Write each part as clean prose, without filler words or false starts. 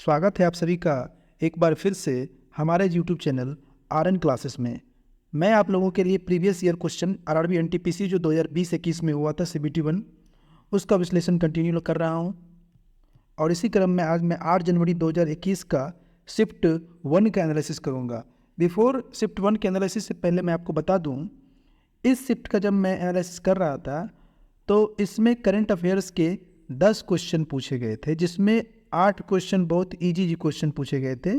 स्वागत है आप सभी का एक बार फिर से हमारे YouTube चैनल RN क्लासेस में। मैं आप लोगों के लिए previous year question RRB NTPC जो 2020-21 में हुआ था CBT 1 उसका विश्लेषण कंटिन्यू कर रहा हूं। और इसी क्रम में आज मैं 8 जनवरी 2021 का शिफ्ट 1 का एनालिसिस करूंगा। बिफोर शिफ्ट 1 के एनालिसिस से पहले मैं आपको बता दूं, इस शिफ्ट का जब मैं एनालिसिस कर रहा था तो इसमें करंट अफेयर्स के 10 क्वेश्चन पूछे गए थे, जिसमें 8 क्वेश्चन बहुत इजी क्वेश्चन पूछे गए थे।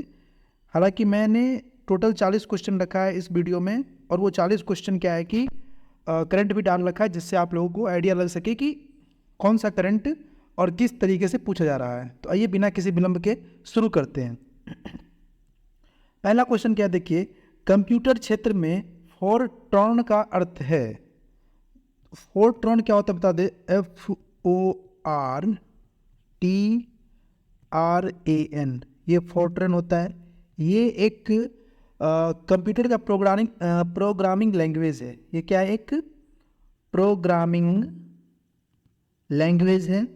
हालांकि मैंने टोटल 40 क्वेश्चन रखा है इस वीडियो में, और वो 40 क्वेश्चन क्या है कि करंट भी डाल रखा है, जिससे आप लोगों को आइडिया लग सके कि कौन सा करंट और किस तरीके से पूछा जा रहा है। तो आइए बिना किसी विलंब के शुरू करते हैं। पहला क्वेश्चन क्या देखिए, कंप्यूटर क्षेत्र में फोरट्रॉन का अर्थ है। फोरट्रॉन क्या होता है बता दे, FORTRAN, ये फोरट्रॉन होता है। ये एक कंप्यूटर का प्रोग्रामिंग लैंग्वेज है। ये क्या है, एक प्रोग्रामिंग लैंग्वेज है,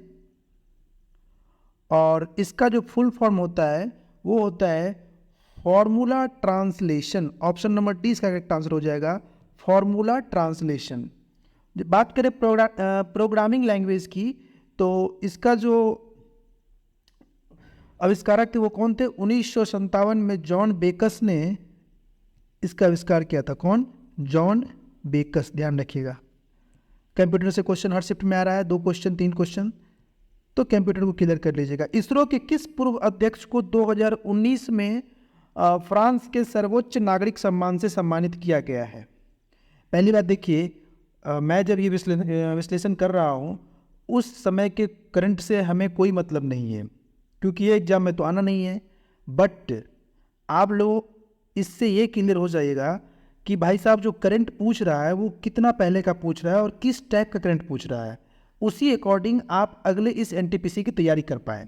और इसका जो फुल फॉर्म होता है वो होता है formula translation. Option number D इसका करेक्ट आंसर हो जाएगा, फॉर्मूला ट्रांसलेशन। जब बात करें प्रोग्रामिंग लैंग्वेज की, तो इसका जो आविष्कारक थे वो कौन थे, 1957 में जॉन बेकस ने इसका आविष्कार किया था। कौन? जॉन बेकस। ध्यान रखिएगा, कंप्यूटर से क्वेश्चन हर शिफ्ट में आ रहा है, 2 क्वेश्चन 3 क्वेश्चन, तो कंप्यूटर को क्लियर कर लीजिएगा। इसरो के किस पूर्व अध्यक्ष को 2019 में फ्रांस के सर्वोच्च नागरिक सम्मान से सम्मानित किया गया है? पहली बात देखिए, मैं जब ये विश्लेषण कर रहा हूँ उस समय के करंट से हमें कोई मतलब नहीं है, क्योंकि ये एग्जाम में तो आना नहीं है। बट आप लोग इससे ये क्लियर हो जाएगा कि भाई साहब जो करंट पूछ रहा है वो कितना पहले का पूछ रहा है और किस टाइप का करंट पूछ रहा है, उसी अकॉर्डिंग आप अगले इस NTPC की तैयारी कर पाएँ।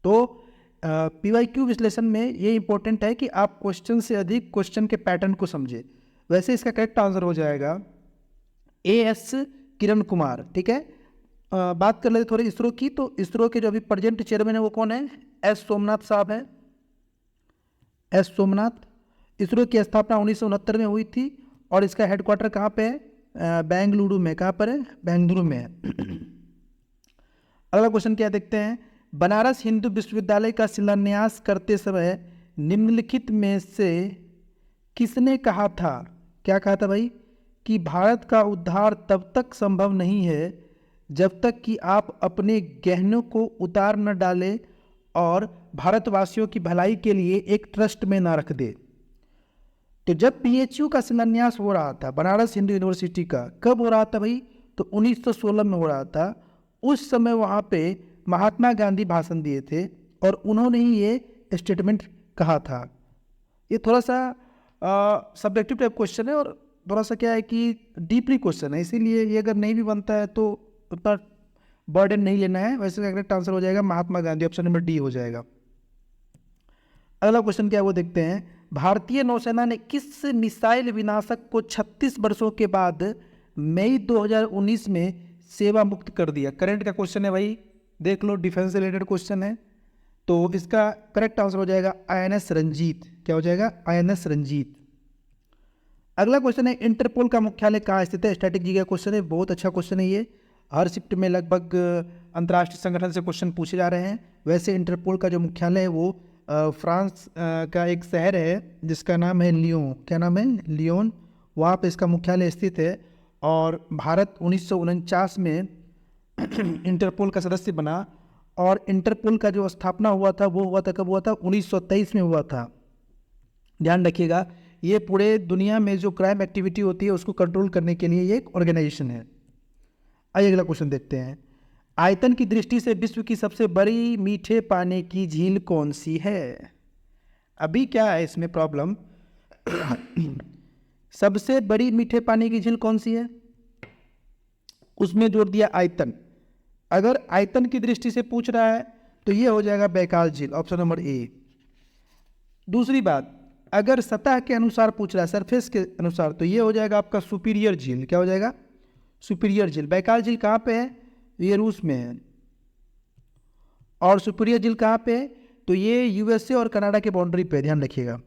तो PYQ विश्लेषण में ये इंपॉर्टेंट है कि आप क्वेश्चन से अधिक क्वेश्चन के पैटर्न को समझे। वैसे इसका करेक्ट आंसर हो जाएगा AS किरण कुमार। ठीक है, बात कर लेते थोड़ी इसरो की। तो इसरो के जो अभी प्रेजेंट चेयरमैन है वो कौन है? S सोमनाथ साहब है, S सोमनाथ। इसरो की स्थापना 1969 में हुई थी, और इसका हेडक्वार्टर कहाँ पे है? बेंगलुरु में। कहाँ पर है? बेंगलुरु में है। अगला क्वेश्चन क्या देखते हैं, बनारस हिंदू विश्वविद्यालय का शिलान्यास करते समय निम्नलिखित में से किसने कहा था? क्या कहा था भाई? कि भारत का उद्धार तब तक संभव नहीं है जब तक कि आप अपने गहनों को उतार न डालें और भारतवासियों की भलाई के लिए एक ट्रस्ट में ना रख दे। तो जब BHU का शिलान्यास हो रहा था, बनारस हिंदू यूनिवर्सिटी का, कब हो रहा था भाई? तो 1916 में हो रहा था। उस समय वहाँ पे महात्मा गांधी भाषण दिए थे, और उन्होंने ही ये स्टेटमेंट कहा था। ये थोड़ा सा सब्जेक्टिव टाइप क्वेश्चन है, और थोड़ा सा क्या है कि डीपली क्वेश्चन है, इसीलिए ये अगर नहीं भी बनता है तो उतना बर्डन नहीं लेना है। वैसे करेक्ट आंसर हो जाएगा Mahatma Gandhi, option number D हो जाएगा। अगला क्वेश्चन क्या है वो देखते हैं, भारतीय नौसेना ने किस मिसाइल विनाशक को 36 वर्षों के बाद मई 2019 में सेवा मुक्त कर दिया? करंट का क्वेश्चन है भाई, देख लो, डिफेंस से रिलेटेड क्वेश्चन है। तो इसका करेक्ट आंसर हो जाएगा INS रंजीत। क्या हो जाएगा? INS रंजीत। अगला क्वेश्चन है, इंटरपोल का मुख्यालय कहाँ स्थित है? स्ट्रैटेजी का क्वेश्चन है, बहुत अच्छा क्वेश्चन है ये। हर शिफ्ट में लगभग अंतर्राष्ट्रीय संगठन से क्वेश्चन पूछे जा रहे हैं। वैसे इंटरपोल का जो मुख्यालय है वो फ्रांस का एक शहर है जिसका नाम है लियोन। क्या नाम है? लियोन। वहाँ पे इसका मुख्यालय स्थित है, और भारत 1949 में इंटरपोल का सदस्य बना। और इंटरपोल का जो स्थापना हुआ था वो हुआ था, कब हुआ था? 1923 में हुआ था। ध्यान रखिएगा, ये पूरे दुनिया में जो क्राइम एक्टिविटी होती है उसको कंट्रोल करने के लिए ये एक ऑर्गेनाइजेशन है। आइए अगला क्वेश्चन देखते हैं, आयतन की दृष्टि से विश्व की सबसे बड़ी मीठे पानी की झील कौन सी है? अभी क्या है इसमें प्रॉब्लम, सबसे बड़ी मीठे पानी की झील कौन सी है, उसमें जोड़ दिया आयतन। अगर आयतन की दृष्टि से पूछ रहा है तो ये हो जाएगा बैकाल झील, ऑप्शन नंबर ए। दूसरी बात, अगर सतह के अनुसार पूछ रहा है, सरफेस के अनुसार, तो ये हो जाएगा आपका सुपीरियर झील। क्या हो जाएगा? सुपीरियर झील। बैकाल झील कहाँ पे है? ये रूस में है। और सुपीरियर झील कहाँ पे है? तो तो ये यूएसए और कनाडा के बाउंड्री पे, ध्यान रखिएगा।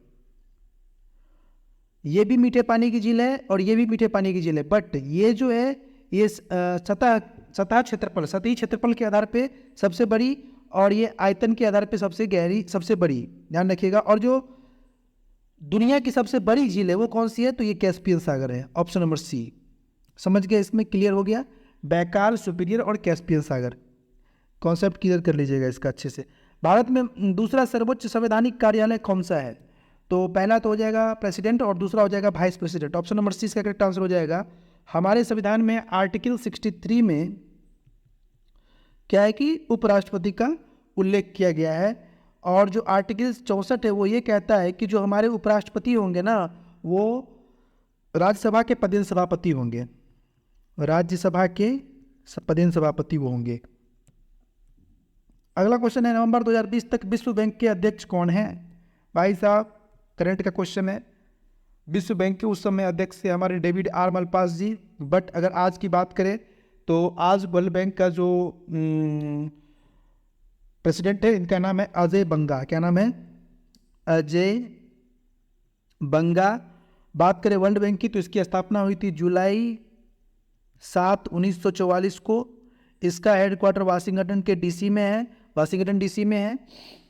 ये भी मीठे पानी की झील है और ये भी मीठे पानी की झील है, बट ये जो है ये सतही क्षेत्रफल के आधार पे सबसे बड़ी, और ये आयतन के आधार पे सबसे गहरी, सबसे बड़ी, ध्यान रखिएगा। और जो दुनिया की सबसे बड़ी झील है वो कौन सी है, तो ये कैस्पियन सागर है, ऑप्शन नंबर सी। समझ गए, इसमें क्लियर हो गया, बैकाल, सुपीरियर और कैस्पियन सागर, कॉन्सेप्ट क्लियर कर लीजिएगा इसका अच्छे से। भारत में दूसरा सर्वोच्च संवैधानिक कार्यालय कौन सा है, तो पहला तो हो जाएगा प्रेसिडेंट और दूसरा हो जाएगा vice president. Option number C इसका करेक्ट आंसर हो जाएगा। हमारे संविधान में आर्टिकल 63 में क्या है कि उपराष्ट्रपति का उल्लेख किया गया है, और जो आर्टिकल 64 है वो ये कहता है कि जो हमारे उपराष्ट्रपति होंगे ना वो राज्यसभा के पदेन सभापति होंगे, राज्यसभा के पदेन सभापति वो होंगे। अगला क्वेश्चन है, नवंबर 2020 तक विश्व बैंक के अध्यक्ष कौन है। भाई साहब करंट का क्वेश्चन है, विश्व बैंक के उस समय अध्यक्ष थे हमारे David R Malpass ji, but अगर आज की बात करें तो आज वर्ल्ड बैंक का जो प्रेसिडेंट है इनका नाम है अजय बंगा। क्या नाम है, अजय बंगा। बात करें वर्ल्ड बैंक की तो इसकी स्थापना हुई थी जुलाई 7, 1944 को। इसका हेडक्वार्टर वाशिंगटन के डीसी में है, वाशिंगटन डीसी में है।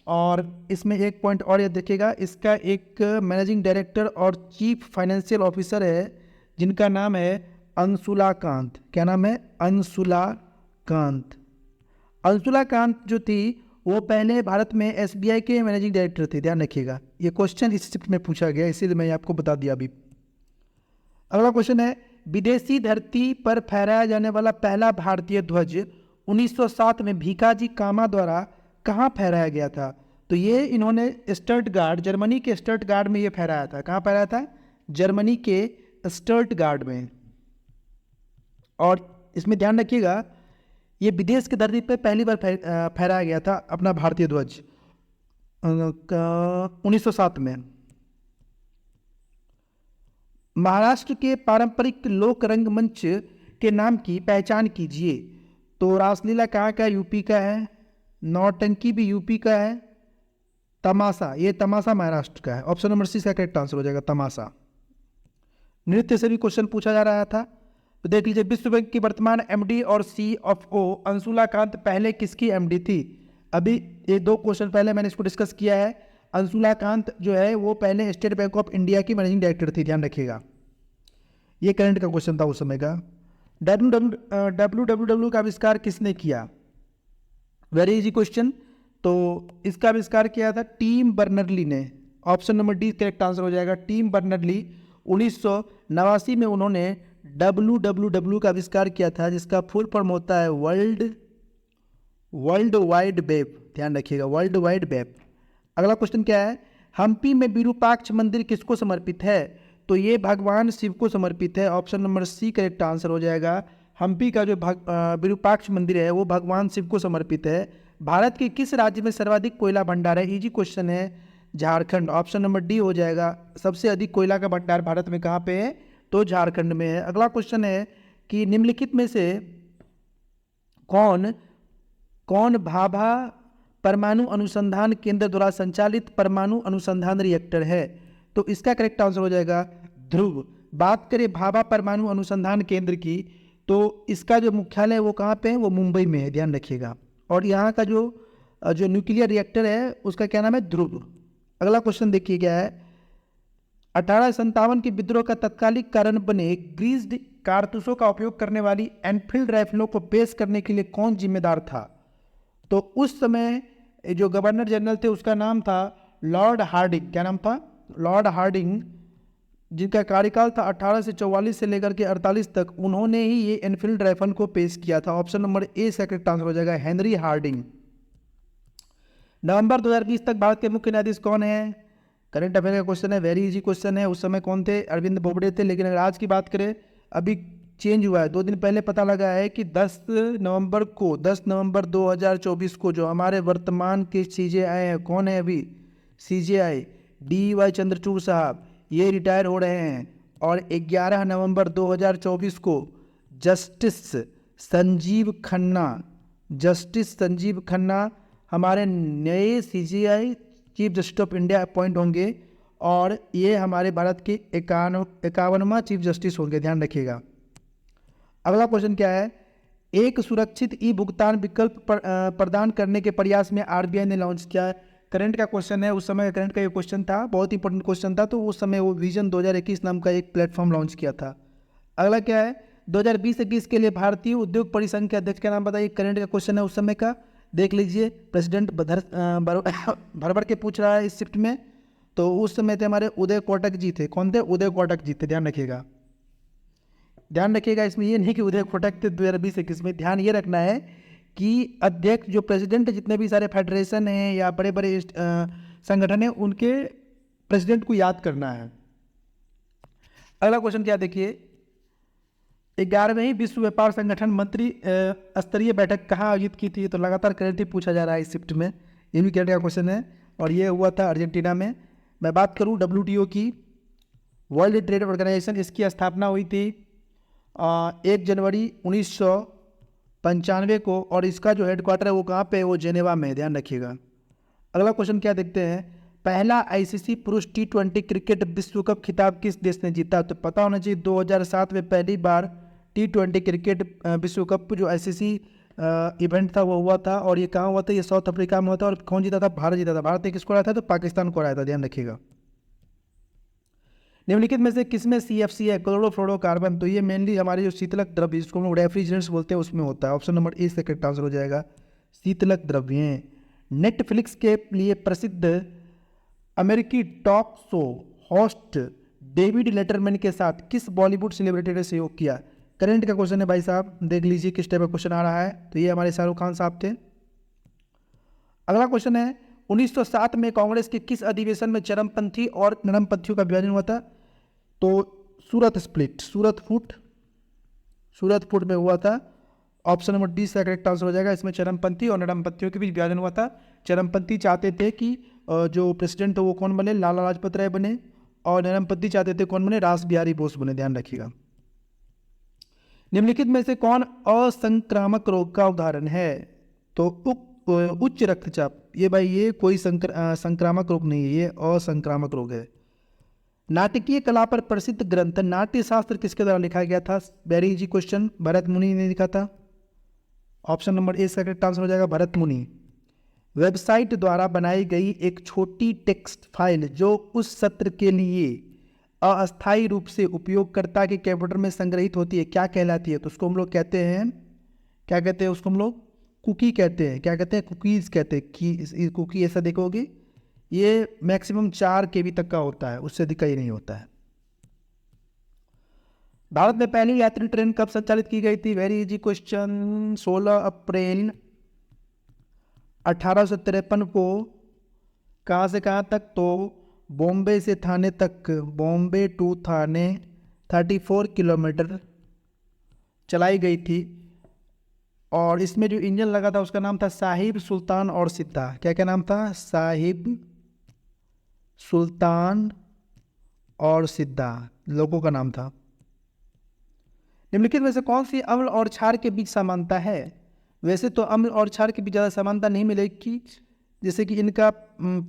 और इसमें एक पॉइंट और ये देखिएगा, इसका एक मैनेजिंग डायरेक्टर और चीफ फाइनेंशियल ऑफिसर है जिनका नाम है अंशुला कांत। क्या नाम है, अंशुला कांत। अंशुला कांत जो थी वो पहले भारत में एसबीआई के मैनेजिंग डायरेक्टर थे, ध्यान रखिएगा। ये क्वेश्चन इस शिफ्ट में पूछा गया, इसीलिए मैं आपको बता दिया अभी। अगला क्वेश्चन है, विदेशी धरती पर फहराया जाने वाला पहला भारतीय ध्वज 1907 में भीखाजी कामा द्वारा कहाँ फहराया गया था, तो ये इन्होंने स्टटगार्ड, जर्मनी के स्टटगार्ड में ये फहराया था। कहाँ फहराया था, जर्मनी के स्टटगार्ड में। और इसमें ध्यान रखिएगा ये विदेश की धरती पर पहली बार फहराया गया था अपना भारतीय ध्वज 1907 में। महाराष्ट्र के पारंपरिक लोक रंगमंच के नाम की पहचान कीजिए, तो रासलीला कहाँ का, यूपी का है। नौटंकी भी यूपी का है। तमाशा, ये तमाशा महाराष्ट्र का है। ऑप्शन नंबर सी का करेक्ट आंसर हो जाएगा, तमाशा। नृत्य से भी क्वेश्चन पूछा जा रहा था, तो देख लीजिए, विश्व बैंक की वर्तमान एमडी और सीएफओ अंशुला कांत पहले किसकी एमडी थी। अभी ये 2 क्वेश्चन पहले मैंने इसको डिस्कस किया है। अंशुला कांत जो है वो पहले स्टेट बैंक ऑफ इंडिया की मैनेजिंग डायरेक्टर थी, ध्यान रखिएगा। ये करंट का क्वेश्चन था उस समय का। WWW का आविष्कार किसने किया, वेरी इजी क्वेश्चन। तो इसका आविष्कार किया था टिम बर्नर्ली ने। Option number D correct answer हो जाएगा, टिम बर्नर्ली। 1989 में उन्होंने WWW का आविष्कार किया था, जिसका फुल फॉर्म होता है वर्ल्ड वाइड वेब, ध्यान रखिएगा, वर्ल्ड वाइड वेब। अगला क्वेश्चन क्या है, हम्पी में विरूपाक्ष मंदिर किसको समर्पित है, तो ये भगवान शिव को समर्पित है। Option number C correct answer हो जाएगा। हम्पी का जो विरूपाक्ष मंदिर है वो भगवान शिव को समर्पित है। भारत के किस राज्य में सर्वाधिक कोयला भंडार है, इजी क्वेश्चन है, झारखंड। ऑप्शन नंबर डी हो जाएगा। सबसे अधिक कोयला का भंडार भारत में कहाँ पे है, तो झारखंड में है। अगला क्वेश्चन है कि निम्नलिखित में से कौन भाभा परमाणु अनुसंधान केंद्र द्वारा संचालित परमाणु अनुसंधान रिएक्टर है, तो इसका करेक्ट आंसर हो जाएगा ध्रुव। बात करें भाभा परमाणु अनुसंधान केंद्र की, तो इसका जो मुख्यालय है वो कहाँ पे है, वो मुंबई में है, ध्यान रखिएगा। और यहाँ का जो न्यूक्लियर रिएक्टर है उसका क्या नाम है, ध्रुव। अगला क्वेश्चन देखिए क्या है, 1857 के विद्रोह का तत्कालिक कारण बने ग्रीस्ड कारतूसों का उपयोग करने वाली एनफील्ड राइफलों को पेश करने के लिए कौन जिम्मेदार था, तो उस समय जो गवर्नर जनरल थे उसका नाम था लॉर्ड हार्डिंग। क्या नाम था, लॉर्ड हार्डिंग, जिनका कार्यकाल था 1844 से लेकर के 48 तक। उन्होंने ही ये एनफील्ड राइफल को पेश किया था। ऑप्शन नंबर ए से करेक्ट आंसर हो जाएगा हेनरी हार्डिंग। नवंबर 2020 तक भारत के मुख्य न्यायाधीश कौन है, करंट अफेयर का क्वेश्चन है, वेरी इजी क्वेश्चन है। उस समय कौन थे, अरविंद बोबडे थे। लेकिन अगर आज की बात करें, अभी चेंज हुआ है, 2 दिन पहले पता लगा है कि 10 नवंबर 2024 को जो हमारे वर्तमान के सीजेआई हैं, कौन है अभी सीजेआई, DY चंद्रचूड़ साहब, ये रिटायर हो रहे हैं। और 11 नवंबर 2024 को जस्टिस संजीव खन्ना हमारे नए CJI chief justice of India appoint होंगे और ये हमारे भारत के 51वां चीफ जस्टिस होंगे, ध्यान रखिएगा। अगला क्वेश्चन क्या है, एक सुरक्षित ई भुगतान विकल्प प्रदान करने के प्रयास में RBI ने लॉन्च किया। करंट का क्वेश्चन है, उस समय करंट का ये क्वेश्चन था, बहुत इंपॉर्टेंट क्वेश्चन था। तो उस समय वो विजन 2021 नाम का एक प्लेटफॉर्म लॉन्च किया था। अगला क्या है, 2020-21 के लिए भारतीय उद्योग परिसंघ के अध्यक्ष का नाम बताइए। करंट का क्वेश्चन है उस समय का, देख लीजिए। प्रेसिडेंट भर के पूछ रहा है इस शिफ्ट में। तो उस समय थे हमारे उदय कोटक जी थे। कौन थे? उदय कोटक जी थे, ध्यान रखिएगा। ध्यान रखिएगा, इसमें ये नहीं कि उदय कोटक थे 2020-21 में। ध्यान ये रखना है कि अध्यक्ष जो प्रेसिडेंट जितने भी सारे फेडरेशन हैं या बड़े बड़े संगठन हैं, उनके प्रेसिडेंट को याद करना है। अगला क्वेश्चन क्या देखिए, 11वीं विश्व व्यापार संगठन मंत्री स्तरीय बैठक कहाँ आयोजित की थी? तो लगातार करंट ही पूछा जा रहा है इस शिफ्ट में, ये भी करंट का क्वेश्चन है और ये हुआ था अर्जेंटीना में। मैं बात करूँ WTO की, वर्ल्ड ट्रेड ऑर्गेनाइजेशन, इसकी स्थापना हुई थी 1 जनवरी 1995 को और इसका जो हेडक्वार्टर है वो कहाँ पे है? वो जेनेवा में, ध्यान रखिएगा। अगला क्वेश्चन क्या देखते हैं, पहला ICC पुरुष T20 क्रिकेट विश्व कप खिताब किस देश ने जीता? तो पता होना चाहिए 2007 में पहली बार T20 क्रिकेट विश्व कप जो ICC इवेंट था वो हुआ था और ये कहाँ हुआ था? ये साउथ अफ्रीका में हुआ था। और कौन जीता था? भारत जीता था। भारत ने किसको हराया था? तो पाकिस्तान को हराया था, ध्यान रखिएगा। निम्नलिखित में से किसमें CFC है? क्लोरोफ्लोरोकार्बन। तो ये मेनली हमारे जो शीतलक द्रव्य जिसको हम लोग रेफ्रिजरेंट्स बोलते हैं उसमें होता है। ऑप्शन नंबर ए से करेक्ट आंसर हो जाएगा, शीतलक द्रव्य। नेटफ्लिक्स के लिए प्रसिद्ध अमेरिकी talk show host David Letterman के साथ किस बॉलीवुड सेलिब्रिटी ने सहयोग किया? करंट का क्वेश्चन है भाई साहब, देख लीजिए किस टाइप का क्वेश्चन आ रहा है। तो ये हमारे शाहरुख खान साहब थे। अगला क्वेश्चन है, 1907 में कांग्रेस के किस अधिवेशन में चरमपंथी और नरमपंथियों का विभाजन हुआ था? तो सूरत स्प्लिट, सूरत फूट में हुआ था। ऑप्शन नंबर डी से करेक्ट आंसर हो जाएगा। इसमें चरमपंथी और नरमपंथियों के बीच विभाजन हुआ था। चरमपंथी चाहते थे कि जो प्रेसिडेंट थे वो कौन बने? लाला लाजपत राय बने। और नरमपंथी चाहते थे कौन बने? रास बिहारी बोस बने, ध्यान रखिएगा। निम्नलिखित में से कौन असंक्रामक रोग का उदाहरण है? तो उच्च रक्तचाप। ये भाई ये कोई संक्रामक रोग नहीं है, ये असंक्रामक रोग है। नाटकीय कला पर प्रसिद्ध ग्रंथ नाट्य शास्त्र किसके द्वारा लिखा गया था? वेरी इजी क्वेश्चन, भरत मुनि ने लिखा था। ऑप्शन नंबर ए से करेक्ट आंसर हो जाएगा, भरत मुनि। वेबसाइट द्वारा बनाई गई एक छोटी टेक्स्ट फाइल जो उस सत्र के लिए अस्थायी रूप से उपयोगकर्ता के कंप्यूटर में संग्रहित होती है, क्या कहलाती है? तो उसको हम लोग कहते हैं, क्या कहते हैं उसको हम लोग? कुकी कहते हैं। क्या कहते हैं? कुकीज़ कहते हैं। कि कुकी ऐसा देखोगे ये मैक्सिमम 4 KB तक का होता है, उससे अधिक ही नहीं होता है। भारत में पहली यात्री ट्रेन कब संचालित की गई थी? वेरी इजी क्वेश्चन, 16 अप्रैल 1853 को। कहाँ से कहाँ तक? तो बॉम्बे से थाने तक, बॉम्बे टू थाने 34 किलोमीटर चलाई गई थी। और इसमें जो इंजन लगा था उसका नाम था साहिब सुल्तान और सिद्धा। क्या क्या नाम था? साहिब सुल्तान और सिद्धा लोगों का नाम था। निम्नलिखित में से कौन सी अम्ल और क्षार के बीच समानता है? वैसे तो अम्ल और क्षार के बीच ज़्यादा समानता नहीं मिलेगी, जैसे कि इनका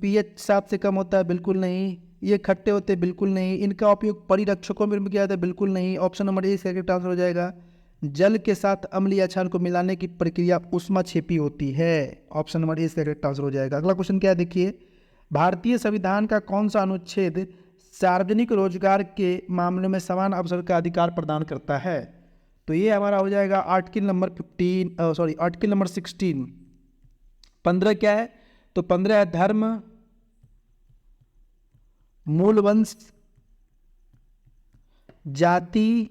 pH 7 से कम होता है, बिल्कुल नहीं। ये खट्टे होते हैं, बिल्कुल नहीं। इनका उपयोग परिरक्षकों में किया जाता है, बिल्कुल नहीं। ऑप्शन नंबर ए से करेक्ट आंसर हो जाएगा। जल के साथ अम्ल या क्षार को मिलाने की प्रक्रिया ऊष्माक्षेपी होती है। ऑप्शन नंबर ए से करेक्ट आंसर हो जाएगा। अगला क्वेश्चन क्या है देखिए, भारतीय संविधान का कौन सा अनुच्छेद सार्वजनिक रोजगार के मामले में समान अवसर का अधिकार प्रदान करता है? तो ये हमारा हो जाएगा आर्टिकल नंबर 16। 15 क्या है? तो 15 है धर्म, मूल वंश, जाति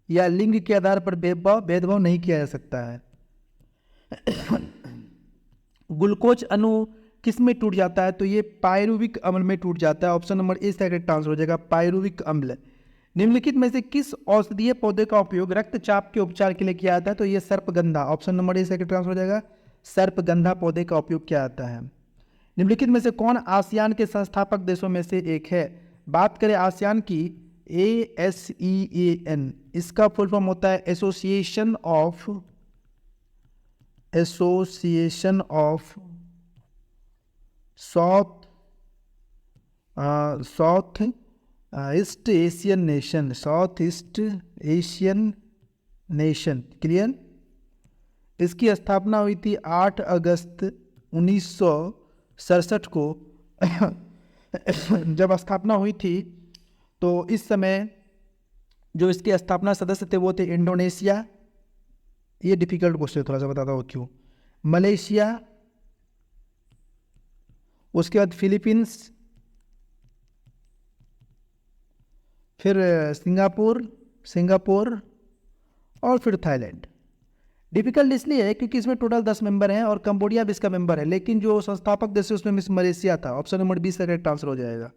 या लिंग के आधार पर भेदभाव नहीं किया जा सकता है। ग्लूकोज अणु किस में टूट जाता है? तो ये पायरुविक अम्ल में टूट जाता है। ऑप्शन नंबर ए से करेक्ट आंसर हो जाएगा, पायरुविक अम्ल। निम्नलिखित में से किस औषधीय पौधे का उपयोग रक्तचाप के उपचार के लिए किया जाता है? तो ये सर्पगंधा। ऑप्शन नंबर ए से करेक्ट आंसर हो जाएगा, सर्पगंधा पौधे का उपयोग किया जाता है। निम्नलिखित में से कौन आसियान के संस्थापक देशों में से एक है? बात करें आसियान की, ASEAN, इसका फुल फॉर्म होता है association of association of south south east Asian nation, south east Asian nation, clear. इसकी स्थापना हुई थी 8 अगस्त 1967 को। जब स्थापना हुई थी तो इस समय जो इसके स्थापना सदस्य थे वो थे इंडोनेशिया, ये डिफिकल्ट क्वेश्चन थोड़ा सा बताता हूँ क्यों, मलेशिया, उसके बाद फिलीपींस, फिर सिंगापुर और फिर थाईलैंड। डिफिकल्ट इसलिए है क्योंकि इसमें टोटल 10 मेंबर हैं और कंबोडिया भी इसका मेंबर है, लेकिन जो संस्थापक देश है उसमें मिस मलेशिया था। ऑप्शन नंबर 20 का करेक्ट आंसर हो जाएगा।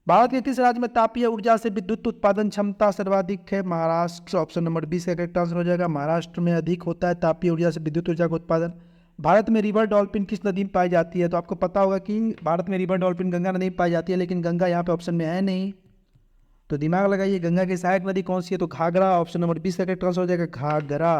भारत के किस राज्य में तापीय ऊर्जा से विद्युत उत्पादन क्षमता सर्वाधिक है? महाराष्ट्र। ऑप्शन नंबर 20 का करेक्ट आंसर हो जाएगा। महाराष्ट्र में अधिक होता है तापीय ऊर्जा से विद्युत ऊर्जा का उत्पादन। भारत में रिवर डॉल्फिन किस नदी में पाई जाती है? तो आपको पता होगा कि भारत में रिवर डॉल्फिन गंगा नदी में पाई जाती है, लेकिन गंगा यहाँ पे ऑप्शन में है नहीं, तो दिमाग लगाइए। गंगा की सहायक नदी कौन सी है? तो घाघरा। ऑप्शन नंबर 20 का करेक्ट आंसर हो जाएगा घाघरा।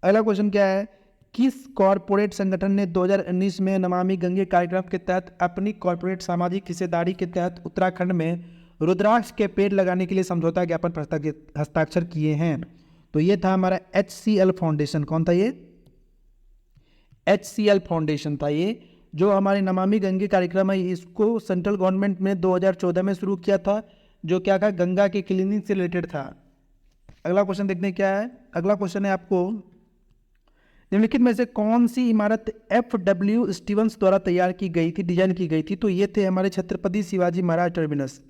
अगला क्वेश्चन क्या है? किस कॉरपोरेट संगठन ने 2019 में नमामि गंगे कार्यक्रम के तहत अपनी कॉरपोरेट सामाजिक हिस्सेदारी के तहत उत्तराखंड में रुद्राक्ष के पेड़ लगाने के लिए समझौता ज्ञापन पर हस्ताक्षर किए हैं? तो ये था हमारा HCL फाउंडेशन। कौन था ये? HCL फाउंडेशन था ये। जो हमारे नमामि गंगे कार्यक्रम है इसको सेंट्रल गवर्नमेंट ने 2014 में शुरू किया था, जो क्या था, गंगा के क्लीनिंग से रिलेटेड था। अगला क्वेश्चन देखते हैं क्या है। अगला क्वेश्चन है आपको, निम्नलिखित में से कौन सी इमारत FW स्टीवंस द्वारा तैयार की गई थी, डिजाइन की गई थी? तो ये थे हमारे छत्रपति शिवाजी महाराज टर्मिनस।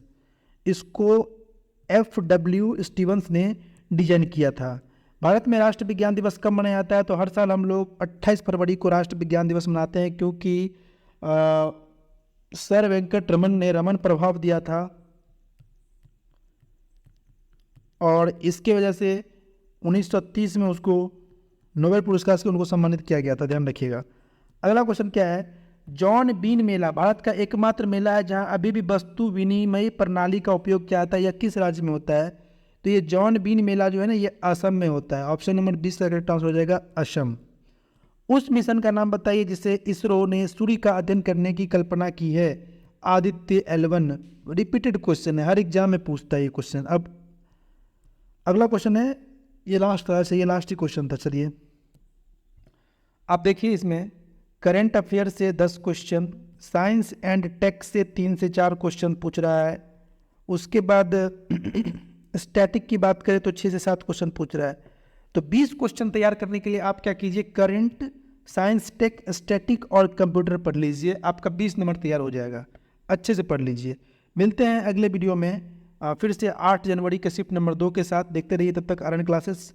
इसको FW स्टीवंस ने डिजाइन किया था। भारत में राष्ट्र विज्ञान दिवस कब मनाया जाता है? तो हर साल हम लोग 28 फरवरी को राष्ट्र विज्ञान दिवस मनाते हैं, क्योंकि सर वेंकट रमन ने रमन प्रभाव दिया था और इसके वजह से 1930 में उसको नोबेल पुरस्कार से उनको सम्मानित किया गया था, ध्यान रखिएगा। अगला क्वेश्चन क्या है? जॉन बीन मेला भारत का एकमात्र मेला है जहां अभी भी वस्तु विनिमय प्रणाली का उपयोग किया जाता है। यह किस राज्य में होता है? तो ये जॉन बीन मेला जो है ना, ये असम में होता है। ऑप्शन नंबर 20 का करेक्ट आंसर हो जाएगा असम। उस मिशन का नाम बताइए जिसे इसरो ने सूर्य का अध्ययन करने की कल्पना की है? आदित्य L1। रिपीटेड क्वेश्चन है, हर एग्जाम में पूछता है ये क्वेश्चन। अब अगला क्वेश्चन है, ये लास्ट ही क्वेश्चन था। चलिए आप देखिए, इसमें करंट अफेयर से 10 क्वेश्चन, साइंस एंड टेक से 3 से 4 क्वेश्चन पूछ रहा है। उसके बाद स्टैटिक की बात करें तो 6 से 7 क्वेश्चन पूछ रहा है। तो 20 क्वेश्चन तैयार करने के लिए आप क्या कीजिए, करंट, साइंस, टेक, स्टैटिक और कंप्यूटर पढ़ लीजिए, आपका 20 नंबर तैयार हो जाएगा। अच्छे से पढ़ लीजिए। मिलते हैं अगले वीडियो में फिर से 8 जनवरी के शिफ्ट नंबर 2 के साथ। देखते रहिए तब तक RN क्लासेस।